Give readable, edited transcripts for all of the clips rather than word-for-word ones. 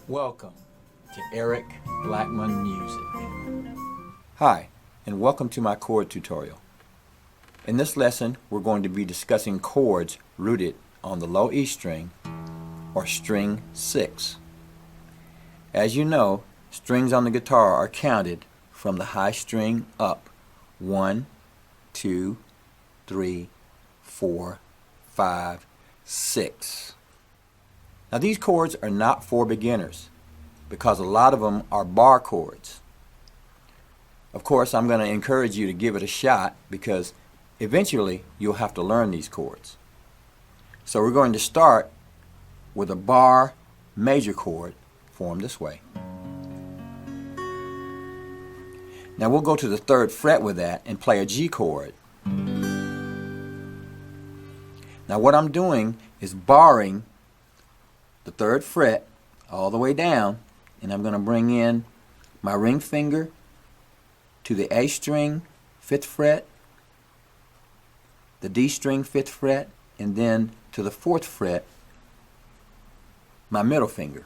Welcome to Eric Blackmon Music. Hi, and welcome to my chord tutorial. In this lesson, we're going to be discussing chords rooted on the low E string or string 6. As you know, strings on the guitar are counted from the high string up. 1, 2, 3, 4, 5, 6. Now these chords are not for beginners because a lot of them are bar chords. Of course, I'm going to encourage you to give it a shot because eventually you'll have to learn these chords. So we're going to start with a bar major chord formed this way. Now we'll go to the 3rd fret with that and play a G chord. Now what I'm doing is barring the 3rd fret all the way down, and I'm going to bring in my ring finger to the A string 5th fret, the D string 5th fret, and then to the 4th fret my middle finger.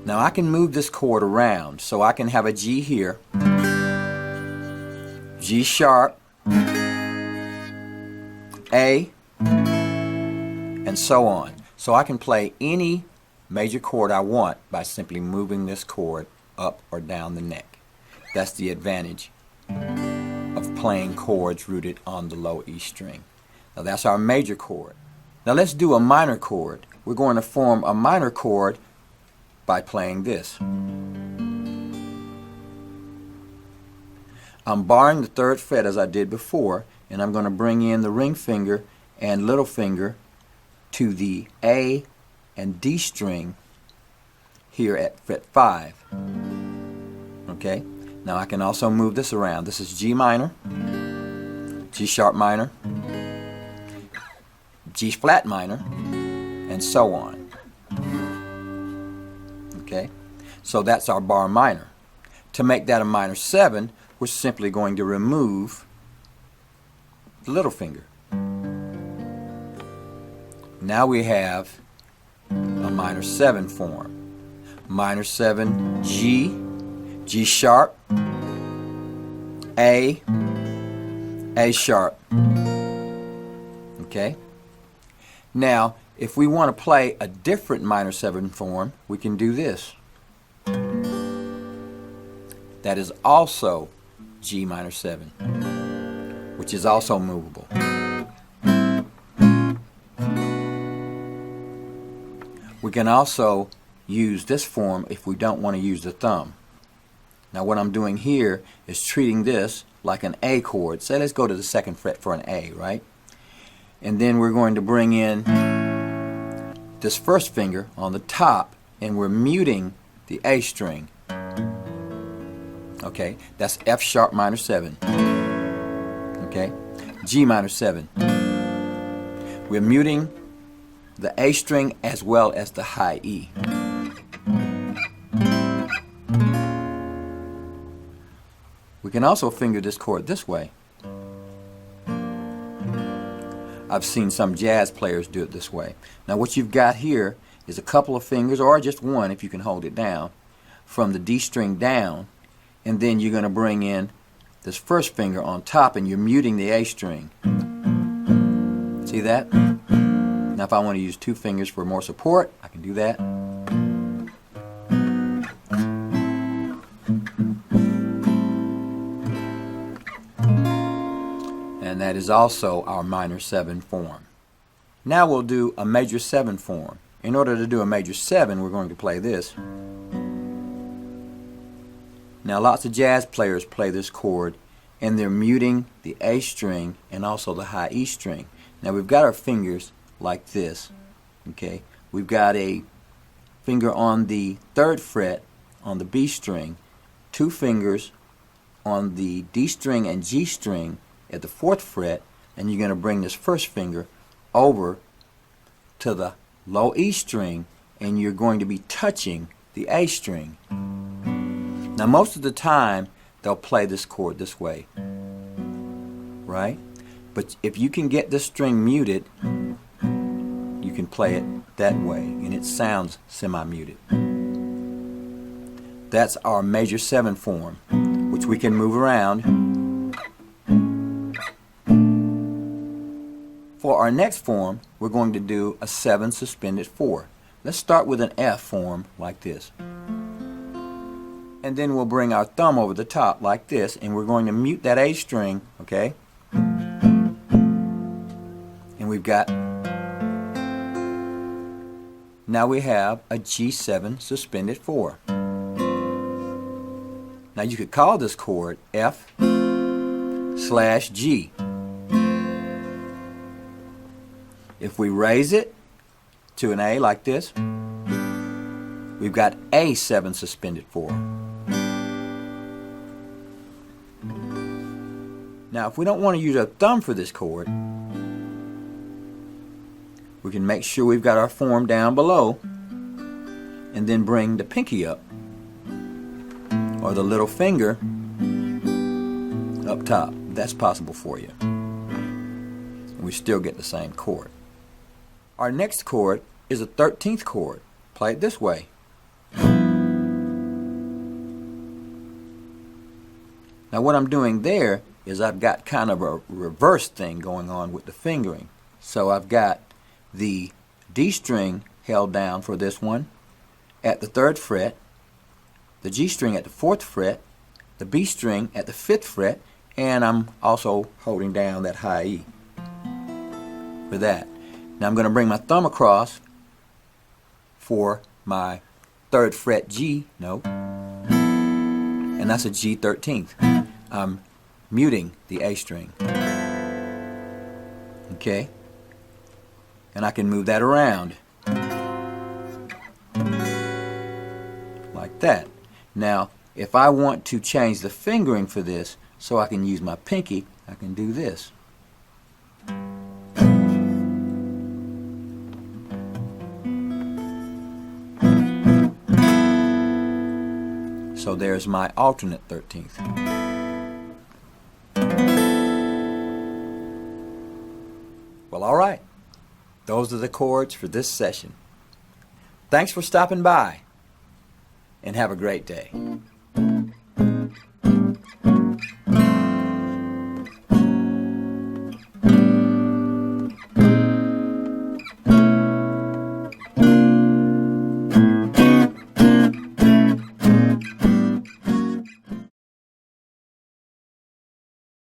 Now I can move this chord around, so I can have a G here, G sharp, A, and so on. So I can play any major chord I want by simply moving this chord up or down the neck. That's the advantage of playing chords rooted on the low E string. Now that's our major chord. Now let's do a minor chord. We're going to form a minor chord by playing this. I'm barring the 3rd fret as I did before, and I'm going to bring in the ring finger and little finger to the A and D string here at fret 5. Okay? Now I can also move this around. This is G minor, G sharp minor, G flat minor, and so on. Okay? So that's our bar minor. To make that a minor 7, we're simply going to remove the little finger. Now we have a minor 7 form. Minor 7, G, G sharp, A sharp. Okay? Now, if we want to play a different minor 7 form, we can do this. That is also G minor 7, which is also movable. We can also use this form if we don't want to use the thumb. Now what I'm doing here is treating this like an A chord. Say let's go to the 2nd fret for an A, right? And then we're going to bring in this 1st finger on the top, and we're muting the A string. Okay, that's F sharp minor 7. Okay, G minor 7. We're muting the A string as well as the high E. We can also finger this chord this way. I've seen some jazz players do it this way. Now what you've got here is a couple of fingers, or just one if you can hold it down, from the D string down, and then you're going to bring in this 1st finger on top and you're muting the A string. See that? Now if I want to use 2 fingers for more support, I can do that. And that is also our minor 7 form. Now we'll do a major 7 form. In order to do a major 7, we're going to play this. Now lots of jazz players play this chord, and they're muting the A string and also the high E string. Now we've got our fingers like this. Okay, we've got a finger on the 3rd fret on the B string, 2 fingers on the D string and G string at the 4th fret, and you're going to bring this 1st finger over to the low E string, and you're going to be touching the A string. Now most of the time they'll play this chord this way, right? But if you can get this string muted, you can can play it that way, and it sounds semi-muted. That's our major 7 form, which we can move around. For our next form, we're going to do a 7 suspended 4. Let's start with an F form like this. And then we'll bring our thumb over the top like this, and we're going to mute that A string, okay? And we've got, now we have a G7 suspended 4. Now you could call this chord F/G. If we raise it to an A like this, we've got A7 suspended 4. Now if we don't want to use our thumb for this chord, we can make sure we've got our form down below and then bring the pinky up or the little finger up top. That's possible for you. And we still get the same chord. Our next chord is a 13th chord. Play it this way. Now what I'm doing there is I've got kind of a reverse thing going on with the fingering. So I've got the D string held down for this one at the 3rd fret, the G string at the 4th fret, the B string at the 5th fret, and I'm also holding down that high E for that. Now I'm going to bring my thumb across for my 3rd fret G note, and that's a G13th. I'm muting the A string. Okay? And I can move that around like that. Now, if I want to change the fingering for this so I can use my pinky, I can do this. So there's my alternate 13th. Well, all right. Those are the chords for this session. Thanks for stopping by, and have a great day.